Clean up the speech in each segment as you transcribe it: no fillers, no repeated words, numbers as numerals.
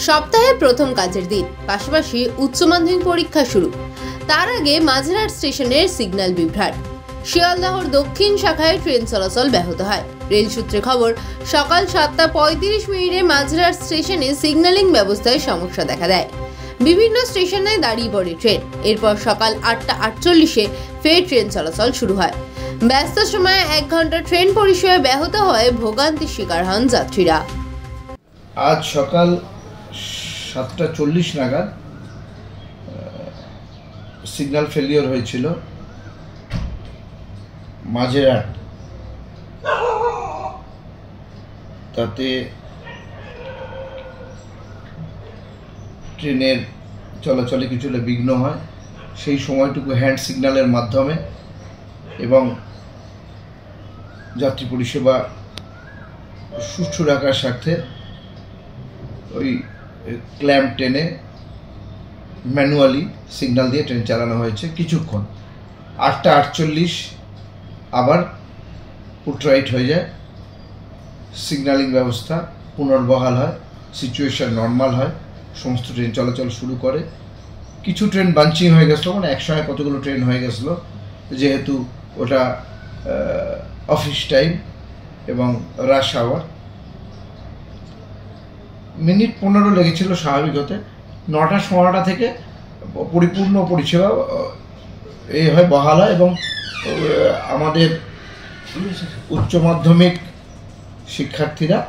সপ্তাহে প্রথম কাজের দিন, পাশাপাশি উচ্চ মাধ্যমিক পরীক্ষা শুরু। তার আগে মাঝেরহাট স্টেশনের সিগন্যাল বিভ্রাট। শিয়ালদহর দক্ষিণ শাখায় ট্রেন চলাচল ব্যাহত হয়। রেল সূত্রে খবর, সকাল 7:35 মাঝেরহাট স্টেশনে সিগন্যালিং ব্যবস্থায় সমস্যা দেখা দেয়। বিভিন্ন স্টেশনে দাঁড়িয়ে পড়ে ট্রেন। এরপর সকাল 8:48 ফের ট্রেন চলাচল শুরু হয়। ব্যস্ত সময়ে 1 ঘন্টা ট্রেন পরিষেবা ব্যাহত হয়, ভোগান্তির শিকার হন যাত্রীরা। আজ সকাল 7:40 নাগাদ সিগন্যাল ফেলিওর হয়েছিল মাঝেরহাট। তাতে ট্রেনের চলাচলে কিছুটা বিঘ্ন হয়। সেই সময়টুকু হ্যান্ড সিগন্যালের মাধ্যমে এবং যাত্রী পরিষেবা সুষ্ঠু রাখার স্বার্থে ওই ক্ল্যাম্প টেনে ম্যানুয়ালি সিগন্যাল দিয়ে ট্রেন চালানো হয়েছে কিছুক্ষণ। 8:48 আবার পুটরাইট হয়ে যায়, সিগন্যালিং ব্যবস্থা পুনর্বহাল হয়, সিচুয়েশন নর্মাল হয়, সমস্ত ট্রেন চলাচল শুরু করে। কিছু ট্রেন বাঞ্চিং হয়ে গেছিলো, মানে একসঙ্গে কতগুলো ট্রেন হয়ে গেছিলো, যেহেতু ওটা অফিস টাইম এবং রাশ আওয়ার। মিনিট 15 লেগেছিল স্বাভাবিক হতে। 9টা থেকে পরিপূর্ণ পরিষেবা হয়, বহাল হয় এবং আমাদের উচ্চ মাধ্যমিক শিক্ষার্থীরা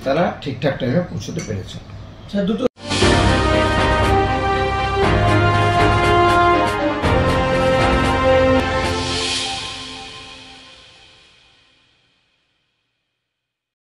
তারা ঠিকঠাক টাইমে পৌঁছতে পেরেছে।